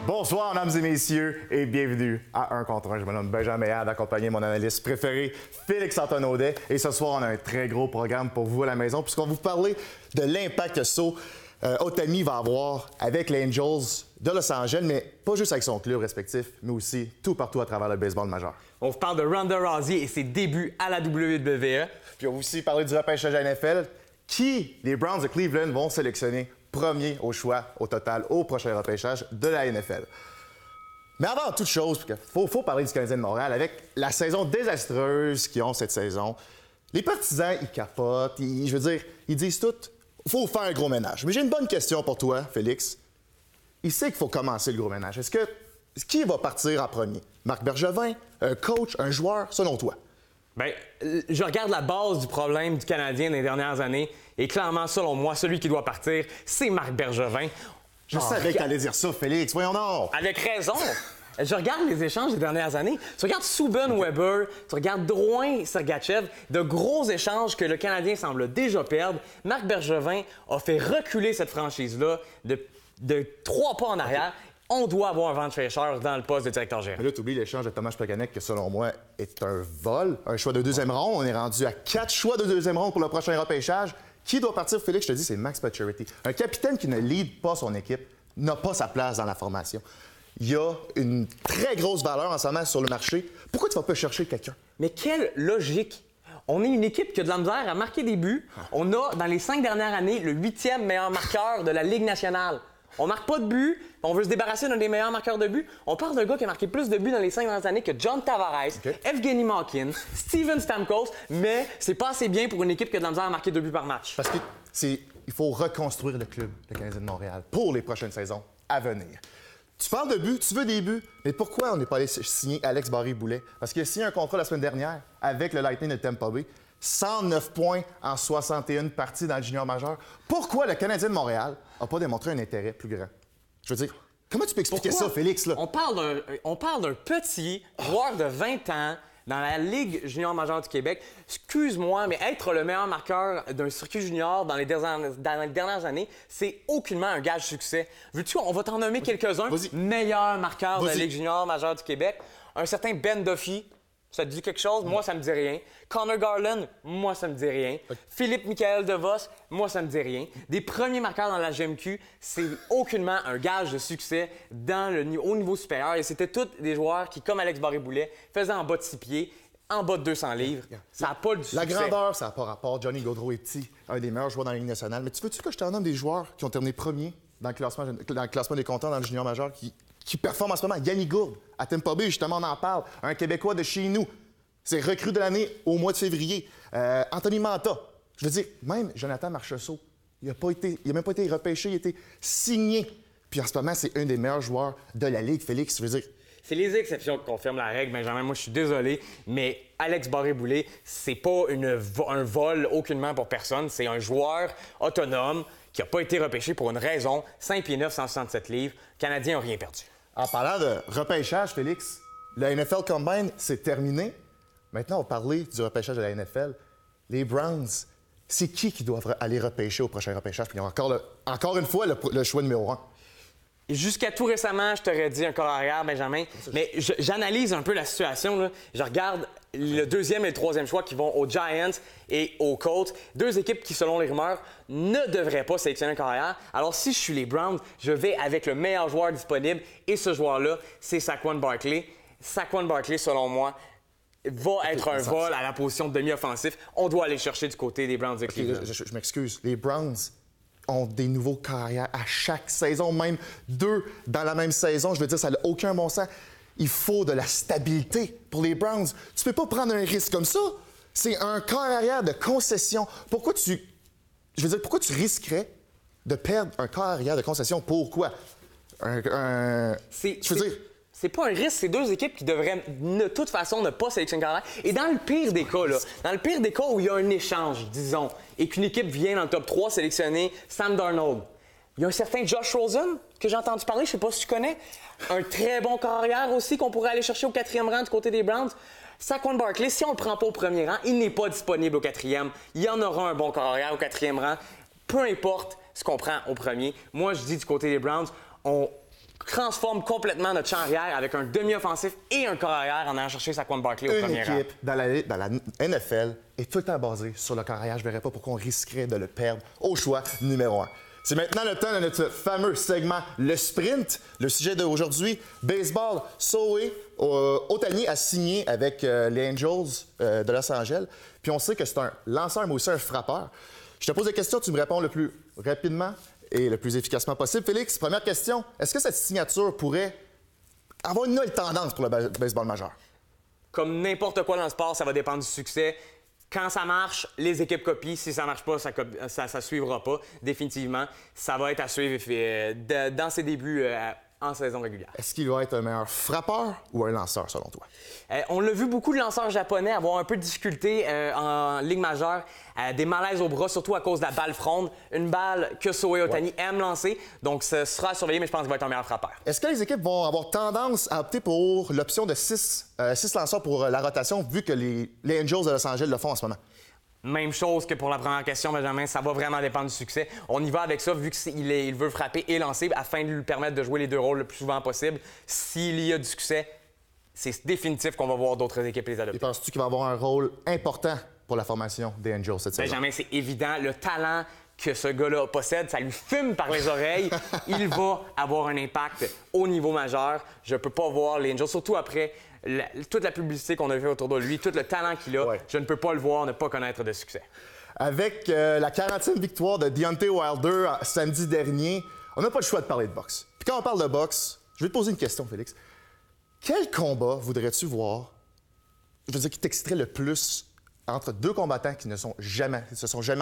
Bonsoir, mesdames et messieurs, et bienvenue à Un contre un. Je me nomme Benjamin Meillard, d'accompagner mon analyste préféré, Félix-Antoine Audet. Et ce soir, on a un très gros programme pour vous à la maison, puisqu'on va vous parler de l'impact que So Ohtani va avoir avec les Angels de Los Angeles, mais pas juste avec son club respectif, mais aussi tout partout à travers le baseball majeur. On vous parle de Ronda Rousey et ses débuts à la WWE. Puis on va aussi parler du repêchage à la NFL, qui les Browns de Cleveland vont sélectionner premier au choix au total au prochain repêchage de la NFL. Mais avant toute chose, il faut parler du Canadien de Montréal avec la saison désastreuse qu'ils ont cette saison. Les partisans, ils capotent, ils disent tout, il faut faire un gros ménage. Mais j'ai une bonne question pour toi, Félix. Il sait qu'il faut commencer le gros ménage. Qui va partir en premier? Marc Bergevin, un coach, un joueur, selon toi? Bien, je regarde la base du problème du Canadien des dernières années et clairement, selon moi, celui qui doit partir, c'est Marc Bergevin. Je savais que t'allais dire ça, Félix. Voyons donc! Avec raison! Je regarde les échanges des dernières années. Tu regardes Subban Weber, tu regardes Drouin Sergachev, de gros échanges que le Canadien semble déjà perdre. Marc Bergevin a fait reculer cette franchise-là de 3 pas en arrière. On doit avoir un vent de fraîcheur dans le poste de directeur général. Mais là, tu oublies l'échange de Tomáš Plekanec, que selon moi est un vol, un choix de deuxième ronde. On est rendu à 4 choix de deuxième ronde pour le prochain repêchage. Qui doit partir, Félix? Je te dis, c'est Max Pacioretty. Un capitaine qui ne lead pas son équipe n'a pas sa place dans la formation. Il y a une très grosse valeur en ce moment sur le marché. Pourquoi tu ne vas pas chercher quelqu'un? Mais quelle logique! On est une équipe qui a de la misère à marquer des buts. On a, dans les 5 dernières années, le 8e meilleur marqueur de la Ligue nationale. On marque pas de buts, on veut se débarrasser d'un des meilleurs marqueurs de buts. On parle d'un gars qui a marqué plus de buts dans les 5 dernières années que John Tavares, Evgeny Malkin, Steven Stamkos, mais c'est pas assez bien pour une équipe qui a de la misère à marquer 2 buts par match. Parce qu'il faut reconstruire le club, le Canadien de Montréal, pour les prochaines saisons à venir. Tu parles de buts, tu veux des buts, mais pourquoi on n'est pas allé signer Alex Barré-Boulet? Parce qu'il a signé un contrat la semaine dernière avec le Lightning de Tampa Bay. 109 points en 61 parties dans le junior majeur. Pourquoi le Canadien de Montréal n'a pas démontré un intérêt plus grand? Je veux dire, comment tu peux expliquer ça, Félix? Là? On parle d'un petit joueur de 20 ans dans la Ligue junior majeure du Québec. Excuse-moi, mais être le meilleur marqueur d'un circuit junior dans les dernières années, c'est aucunement un gage de succès. Veux-tu, on va t'en nommer quelques-uns. Meilleur marqueur de la Ligue junior majeure du Québec. Un certain Ben Duffy. Ça te dit quelque chose? Moi, ça me dit rien. Connor Garland, moi, ça me dit rien. Philippe Michael DeVos, moi, ça me dit rien. Des premiers marqueurs dans la GMQ, c'est aucunement un gage de succès au niveau supérieur. Et c'était tous des joueurs qui, comme Alex Barré-Boulet, faisaient en bas de 6 pieds, en bas de 200 livres. Ça n'a pas de succès. La grandeur, ça n'a pas rapport. Johnny Gaudreau est petit, un des meilleurs joueurs dans la Ligue nationale. Mais tu veux-tu que je t'en nomme des joueurs qui ont terminé premiers dans le classement des comptants dans le junior majeur qui performe en ce moment? Yannick Gourde, à Tampa Bay, justement, on en parle. Un Québécois de chez nous. C'est recrue de l'année au mois de février. Anthony Manta. Je veux dire, même Jonathan Marchessault, il n'a même pas été repêché, il a été signé. Puis en ce moment, c'est un des meilleurs joueurs de la Ligue, Félix. Je veux dire... C'est les exceptions qui confirment la règle, Benjamin. Moi, je suis désolé, mais Alex Barré-Boulet, c'est pas un vol aucunement pour personne. C'est un joueur autonome qui n'a pas été repêché pour une raison. 5 pieds 9, 167 livres. Les Canadiens n'ont rien perdu. En parlant de repêchage, Félix, le NFL Combine, c'est terminé. Maintenant, on va parler du repêchage de la NFL. Les Browns, c'est qui doivent aller repêcher au prochain repêchage? Puis ils ont encore une fois le choix numéro 1. Jusqu'à tout récemment, je t'aurais dit un corps arrière, Benjamin. Mais j'analyse un peu la situation. Là. Je regarde le 2e et le 3e choix qui vont aux Giants et aux Colts. 2 équipes qui, selon les rumeurs, ne devraient pas sélectionner un corps arrière. Alors, si je suis les Browns, je vais avec le meilleur joueur disponible. Et ce joueur-là, c'est Saquon Barkley. Saquon Barkley, selon moi, va être un vol à la position de demi-offensif. On doit aller chercher du côté des Browns de Cleveland. Je m'excuse. Les Browns ont des nouveaux carrières à chaque saison, même 2 dans la même saison. Je veux dire, ça n'a aucun bon sens. Il faut de la stabilité pour les Browns. Tu peux pas prendre un risque comme ça. C'est un corps arrière de concession. Pourquoi tu risquerais de perdre un corps arrière de concession? Pourquoi? C'est pas un risque, c'est 2 équipes qui devraient de toute façon ne pas sélectionner carrière. Et dans le pire des cas, où il y a un échange, disons, et qu'une équipe vient dans le top 3 sélectionner Sam Darnold, il y a un certain Josh Rosen que j'ai entendu parler, je sais pas si tu connais, un très bon carrière aussi qu'on pourrait aller chercher au 4e rang du côté des Browns. Saquon Barkley, si on le prend pas au 1er rang, il n'est pas disponible au 4e. Il y en aura un bon carrière au 4e rang. Peu importe ce qu'on prend au 1er. Moi, je dis du côté des Browns, transforme complètement notre champ arrière avec un demi-offensif et un corps arrière en allant chercher Saquon Barkley au Une premier rang. équipe dans la NFL est tout le temps basée sur le corps arrière. Je ne verrais pas pourquoi on risquerait de le perdre au choix numéro 1. C'est maintenant le temps de notre fameux segment, le sprint. Le sujet d'aujourd'hui, baseball. Shohei Ohtani a signé avec les Angels de Los Angeles. Puis on sait que c'est un lanceur, mais aussi un frappeur. Je te pose des questions, tu me réponds le plus rapidement et le plus efficacement possible. Félix, première question. Est-ce que cette signature pourrait avoir une nouvelle tendance pour le baseball majeur? Comme n'importe quoi dans le sport, ça va dépendre du succès. Quand ça marche, les équipes copient. Si ça marche pas, ça suivra pas. Définitivement, ça va être à suivre dans ses débuts en saison régulière. Est-ce qu'il va être un meilleur frappeur ou un lanceur, selon toi? On l'a vu beaucoup de lanceurs japonais avoir un peu de difficulté en Ligue majeure, des malaises au bras, surtout à cause de la balle fronde. Une balle que Shohei Ohtani aime lancer, donc ce sera surveillé, mais je pense qu'il va être un meilleur frappeur. Est-ce que les équipes vont avoir tendance à opter pour l'option de 6 lanceurs pour la rotation, vu que les Angels de Los Angeles le font en ce moment? Même chose que pour la première question, Benjamin, ça va vraiment dépendre du succès. On y va avec ça, vu qu'il veut frapper et lancer, afin de lui permettre de jouer les deux rôles le plus souvent possible. S'il y a du succès, c'est définitif qu'on va voir d'autres équipes les adopter. Et penses-tu qu'il va avoir un rôle important pour la formation des Angels cette saison? Benjamin, c'est évident. Le talent que ce gars-là possède, ça lui fume par les oreilles. Il va avoir un impact au niveau majeur. Je peux pas voir les Angels, surtout après toute la publicité qu'on a vue autour de lui, tout le talent qu'il a. Je ne peux pas le voir, ne pas connaître de succès. Avec la 40e victoire de Deontay Wilder samedi dernier, on n'a pas le choix de parler de boxe. Puis quand on parle de boxe, je vais te poser une question, Félix. Quel combat voudrais-tu voir, je veux dire, qui t'exciterait le plus entre deux combattants qui ne se sont jamais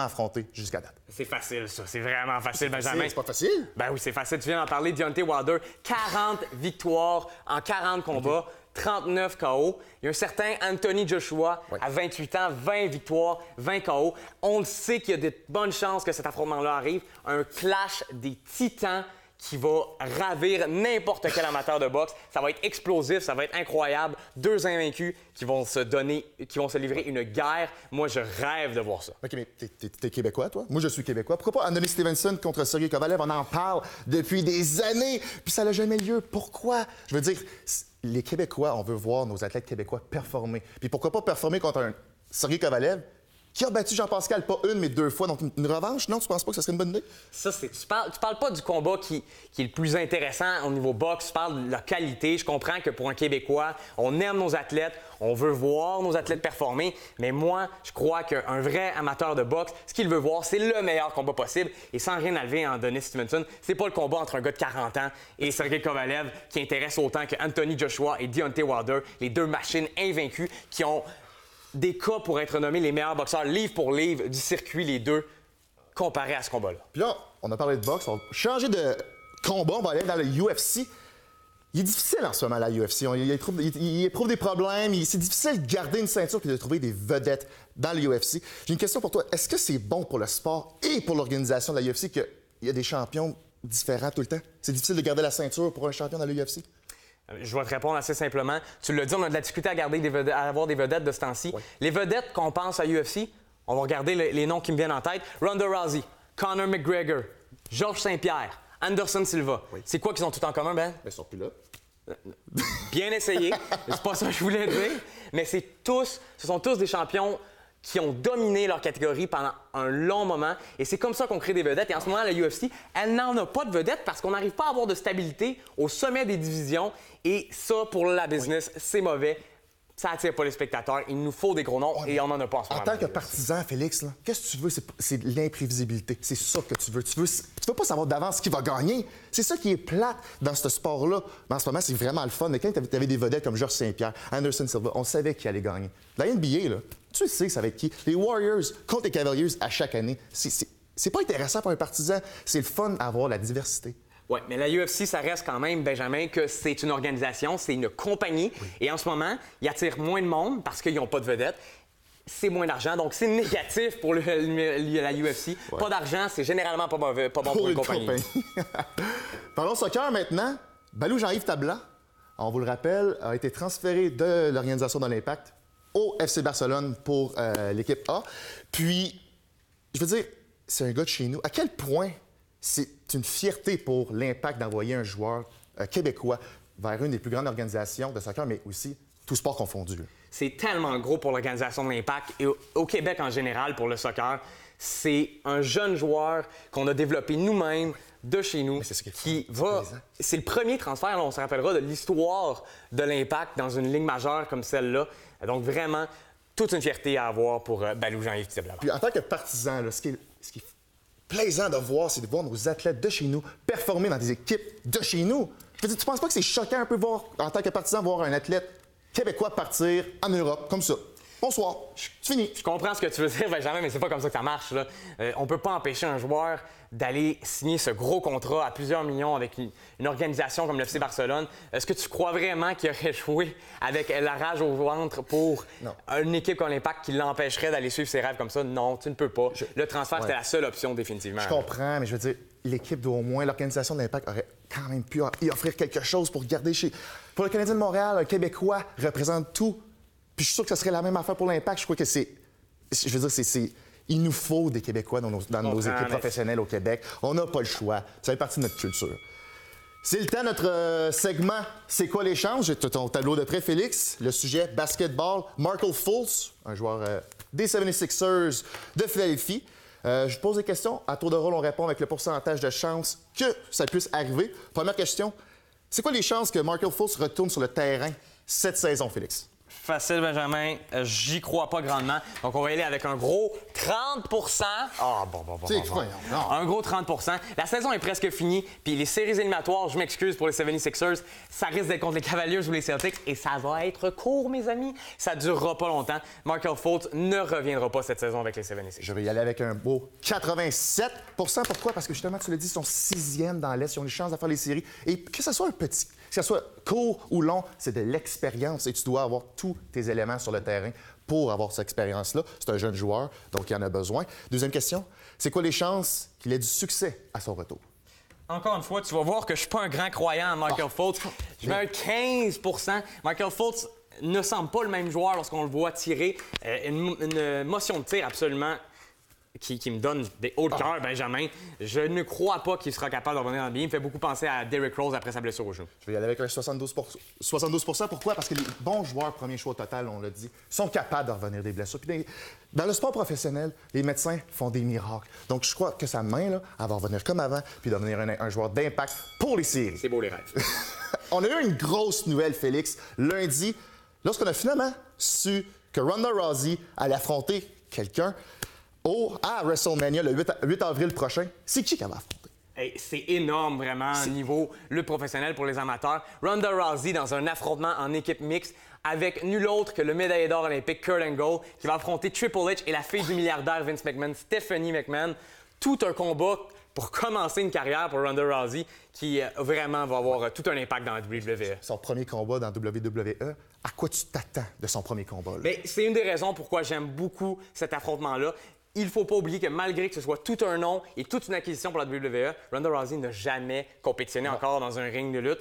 affrontés jusqu'à date? C'est facile, ça. C'est vraiment facile, Benjamin. C'est pas facile? Ben oui, c'est facile. Tu viens d'en parler. Deontay Wilder, 40 victoires en 40 combats. 39 KO. Il y a un certain Anthony Joshua, à 28 ans, 20 victoires, 20 KO. On le sait qu'il y a de bonnes chances que cet affrontement-là arrive. Un clash des titans qui va ravir n'importe quel amateur de boxe. Ça va être explosif, ça va être incroyable. Deux invaincus qui vont se livrer une guerre. Moi, je rêve de voir ça. OK, mais t'es Québécois, toi? Moi, je suis Québécois. Pourquoi pas Anthony Stevenson contre Sergey Kovalev? On en parle depuis des années, puis ça n'a jamais lieu. Pourquoi? Je veux dire, les Québécois, on veut voir nos athlètes québécois performer. Puis pourquoi pas performer contre un Sergey Kovalev qui a battu Jean-Pascal, pas une, mais 2 fois. Donc, une revanche, non? Tu penses pas que ça serait une bonne idée? Ça, tu parles pas du combat qui est le plus intéressant au niveau boxe. Tu parles de la qualité. Je comprends que pour un Québécois, on aime nos athlètes, on veut voir nos athlètes performer. Mais moi, je crois qu'un vrai amateur de boxe, ce qu'il veut voir, c'est le meilleur combat possible. Et sans rien enlever en Anthony Stevenson, c'est pas le combat entre un gars de 40 ans et Sergey Kovalev qui intéresse autant que Anthony Joshua et Deontay Wilder, les deux machines invaincues qui ont des cas pour être nommés les meilleurs boxeurs livre pour livre du circuit, les deux, comparés à ce combat-là. Puis là, on a parlé de boxe, on va changer de combat, on va aller dans le UFC. Il est difficile en ce moment, la UFC. Il éprouve des problèmes, c'est difficile de garder une ceinture et de trouver des vedettes dans le UFC. J'ai une question pour toi. Est-ce que c'est bon pour le sport et pour l'organisation de la UFC qu'il y a des champions différents tout le temps? C'est difficile de garder la ceinture pour un champion dans le UFC? Je vais te répondre assez simplement. Tu l'as dit, on a de la difficulté à avoir des vedettes de ce temps-ci. Oui. Les vedettes qu'on pense à UFC, on va regarder les noms qui me viennent en tête. Ronda Rousey, Conor McGregor, Georges Saint-Pierre, Anderson Silva. Oui. C'est quoi qu'ils ont tout en commun, Ben? Ils sont plus là. Bien essayé. C'est pas ça que je voulais dire. Mais ce sont tous des champions qui ont dominé leur catégorie pendant un long moment. Et c'est comme ça qu'on crée des vedettes. Et en ce moment, la UFC, elle n'en a pas de vedettes parce qu'on n'arrive pas à avoir de stabilité au sommet des divisions. Et ça, pour la business, c'est mauvais. Ça attire pas les spectateurs. Il nous faut des gros noms et on n'en a pas en ce moment. En tant que partisan, Félix, qu'est-ce que tu veux? C'est l'imprévisibilité. C'est ça que tu veux. Tu veux pas savoir d'avance qui va gagner. C'est ça qui est plate dans ce sport-là. Mais en ce moment, c'est vraiment le fun. Mais quand tu avais des vedettes comme Georges Saint-Pierre, Anderson Silva, on savait qui allait gagner. La NBA, là, tu sais ça va être qui? Les Warriors contre les Cavaliers à chaque année. C'est pas intéressant pour un partisan. C'est le fun d'avoir la diversité. Oui, mais la UFC, ça reste quand même, Benjamin, que c'est une organisation, c'est une compagnie. Oui. Et en ce moment, ils attirent moins de monde parce qu'ils n'ont pas de vedettes. C'est moins d'argent, donc c'est négatif pour la UFC. Ouais. Pas d'argent, c'est généralement pas bon pour une compagnie. Parlons soccer maintenant. Balou Jean-Yves Tabla, on vous le rappelle, a été transféré de l'organisation de l'Impact au FC Barcelone pour l'équipe A. Puis, je veux dire, c'est un gars de chez nous. À quel point c'est une fierté pour l'Impact d'envoyer un joueur québécois vers une des plus grandes organisations de soccer, mais aussi tout sport confondu. C'est tellement gros pour l'organisation de l'Impact et au Québec en général pour le soccer. C'est un jeune joueur qu'on a développé nous-mêmes de chez nous qui va... C'est le premier transfert, là, on se rappellera, de l'histoire de l'Impact dans une ligue majeure comme celle-là. Donc vraiment, toute une fierté à avoir pour Balou Jean-Yves Tiblavan. Puis en tant que partisan, là, ce qui est plaisant de voir, c'est de voir nos athlètes de chez nous performer dans des équipes de chez nous. Je veux dire, tu penses pas que c'est choquant un peu voir, en tant que partisan, voir un athlète québécois partir en Europe comme ça? Bonsoir, c'est fini. Je comprends ce que tu veux dire, Benjamin, mais c'est pas comme ça que ça marche, là. On peut pas empêcher un joueur d'aller signer ce gros contrat à plusieurs millions avec une organisation comme le FC Barcelone. Est-ce que tu crois vraiment qu'il aurait joué avec la rage au ventre pour une équipe comme l'Impact qui l'empêcherait d'aller suivre ses rêves comme ça? Non, tu ne peux pas. Le transfert, c'était la seule option, définitivement. Je comprends, mais je veux dire, l'équipe doit au moins, l'organisation de l'Impact aurait quand même pu y offrir quelque chose pour garder chez... Pour le Canadien de Montréal, un Québécois représente tout. Puis je suis sûr que ce serait la même affaire pour l'Impact. Je crois que c'est... Je veux dire, il nous faut des Québécois dans nos équipes professionnelles au Québec. On n'a pas le choix. Ça fait partie de notre culture. C'est le temps de notre segment « C'est quoi l'échange ?» J'ai ton tableau de près, Félix. Le sujet « Basketball ». Markelle Fultz, un joueur des 76ers de Philadelphie. Je pose des questions. À tour de rôle, on répond avec le pourcentage de chances que ça puisse arriver. Première question. C'est quoi les chances que Markelle Fultz retourne sur le terrain cette saison, Félix? Facile, Benjamin. J'y crois pas grandement. Donc, on va y aller avec un gros 30 Ah, bon. Un gros 30 La saison est presque finie. Puis les séries éliminatoires, je m'excuse pour les 76ers, ça risque d'être contre les Cavaliers ou les Celtics. Et ça va être court, mes amis. Ça durera pas longtemps. Markelle Fultz ne reviendra pas cette saison avec les 76ers. Je vais y aller avec un beau 87 Pourquoi? Parce que justement, tu l'as dit, ils sont 6e dans l'Est. Ils ont les chances de faire les séries. Et que ce soit un petit... Que ce soit court ou long, c'est de l'expérience et tu dois avoir tous tes éléments sur le terrain pour avoir cette expérience-là. C'est un jeune joueur, donc il en a besoin. Deuxième question, c'est quoi les chances qu'il ait du succès à son retour? Encore une fois, tu vas voir que je suis pas un grand croyant en Markelle Fultz. Je mets un 15 Markelle Fultz ne semble pas le même joueur lorsqu'on le voit tirer. Une motion de tir absolument... Qui me donne des hauts de cœur, Benjamin. Je ne crois pas qu'il sera capable de revenir dans le bien. Il me fait beaucoup penser à Derrick Rose après sa blessure au genou. Je vais y aller avec un 72 Pourquoi? Parce que les bons joueurs, premier choix au total, on l'a dit, sont capables de revenir des blessures. Puis dans le sport professionnel, les médecins font des miracles. Donc, je crois que sa main, là, elle va revenir comme avant, puis devenir un joueur d'impact pour les séries. C'est beau, les rêves. On a eu une grosse nouvelle, Félix, lundi, lorsqu'on a finalement su que Ronda Rousey allait affronter quelqu'un à WrestleMania le 8 avril prochain. C'est qui qu'elle va affronter? Hey, c'est énorme, vraiment, au niveau lutte professionnelle pour les amateurs. Ronda Rousey dans un affrontement en équipe mixte avec nul autre que le médaillé d'or olympique Kurt Angle qui va affronter Triple H et la fille du milliardaire Vince McMahon, Stephanie McMahon. Tout un combat pour commencer une carrière pour Ronda Rousey qui vraiment va avoir tout un impact dans la WWE. Son premier combat dans WWE, à quoi tu t'attends de son premier combat? Bien, c'est une des raisons pourquoi j'aime beaucoup cet affrontement-là. Il ne faut pas oublier que malgré que ce soit tout un nom et toute une acquisition pour la WWE, Ronda Rousey n'a jamais compétitionné encore dans un ring de lutte.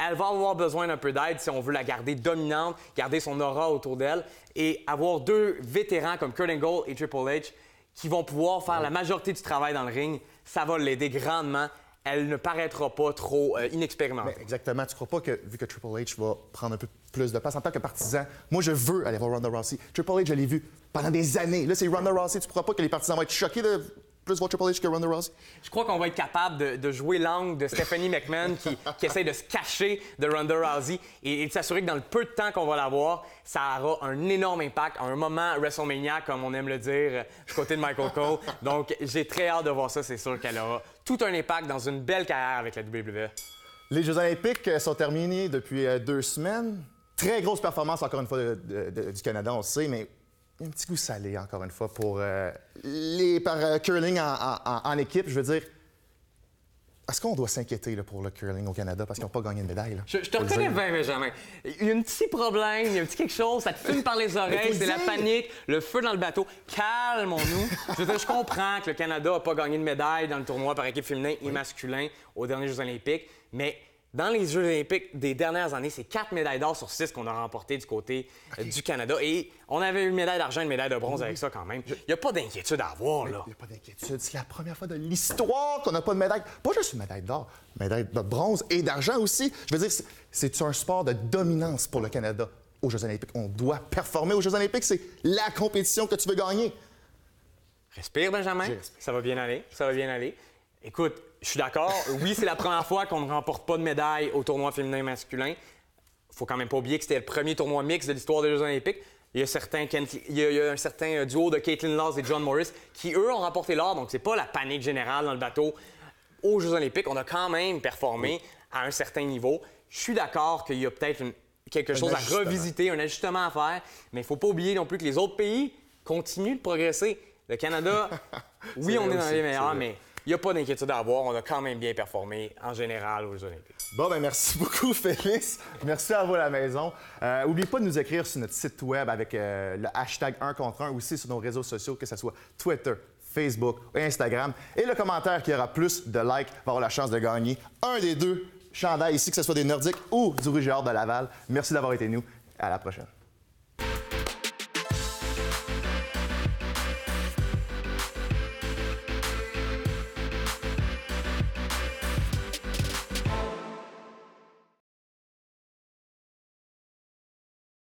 Elle va avoir besoin d'un peu d'aide si on veut la garder dominante, garder son aura autour d'elle et avoir deux vétérans comme Kurt Angle et Triple H qui vont pouvoir faire la majorité du travail dans le ring. Ça va l'aider grandement. Elle ne paraîtra pas trop inexpérimentée. Mais exactement. Tu ne crois pas que, vu que Triple H va prendre un peu plus de place en tant que partisan, moi, je veux aller voir Ronda Rousey. Triple H, je l'ai vu pendant des années. Là, c'est Ronda Rousey. Tu ne crois pas que les partisans vont être choqués de plus voir Triple H que Ronda Rousey? Je crois qu'on va être capable de jouer l'angle de Stephanie McMahon qui essaie de se cacher de Ronda Rousey et de s'assurer que dans le peu de temps qu'on va l'avoir, ça aura un énorme impact, un moment WrestleMania, comme on aime le dire, du côté de Michael Cole. Donc, j'ai très hâte de voir ça. C'est sûr qu'elle aura tout un impact dans une belle carrière avec la WWE. Les Jeux olympiques sont terminés depuis 2 semaines. Très grosse performance, encore une fois, du Canada, on le sait, mais un petit goût salé, encore une fois, pour curling en équipe. Je veux dire, est-ce qu'on doit s'inquiéter pour le curling au Canada parce qu'ils n'ont pas gagné de médaille? Là? Je te reconnais bien, Benjamin. Il y a un petit problème, il y a un petit quelque chose, ça te fume par les oreilles, c'est la panique, le feu dans le bateau. Calmons-nous. Je comprends que le Canada n'a pas gagné de médaille dans le tournoi par équipe féminin et masculin aux derniers Jeux olympiques, mais Dans les Jeux olympiques des dernières années, c'est 4 médailles d'or sur 6 qu'on a remportées du côté du Canada. Et on avait une médaille d'argent et une médaille de bronze avec ça quand même. Il n'y a pas d'inquiétude à avoir, là. Il n'y a pas d'inquiétude. C'est la première fois de l'histoire qu'on n'a pas de médaille. Pas juste une médaille d'or, médaille de bronze et d'argent aussi. Je veux dire, c'est un sport de dominance pour le Canada aux Jeux olympiques. On doit performer aux Jeux olympiques. C'est la compétition que tu veux gagner. Respire, Benjamin. Ça va bien aller. Ça va bien aller. Écoute, je suis d'accord. Oui, c'est la première fois qu'on ne remporte pas de médaille au tournoi féminin et masculin. Faut quand même pas oublier que c'était le premier tournoi mixte de l'histoire des Jeux olympiques. Il y a un certain duo de Caitlin Laws et John Morris qui, eux, ont remporté l'or. Donc, c'est pas la panique générale dans le bateau. Aux Jeux olympiques, on a quand même performé à un certain niveau. Je suis d'accord qu'il y a peut-être quelque chose à revisiter, un ajustement à faire. Mais il faut pas oublier non plus que les autres pays continuent de progresser. Le Canada, oui, on est dans les meilleurs, mais il n'y a pas d'inquiétude à avoir. On a quand même bien performé en général aux Jeux olympiques. Bon, ben merci beaucoup, Félix. Merci à vous à la maison. N'oubliez pas de nous écrire sur notre site web avec le hashtag 1 contre 1, aussi sur nos réseaux sociaux, que ce soit Twitter, Facebook et Instagram. Et le commentaire qui aura plus de likes va avoir la chance de gagner un des deux chandails ici, que ce soit des Nordiques ou du Rouge et Or de Laval. Merci d'avoir été nous. À la prochaine.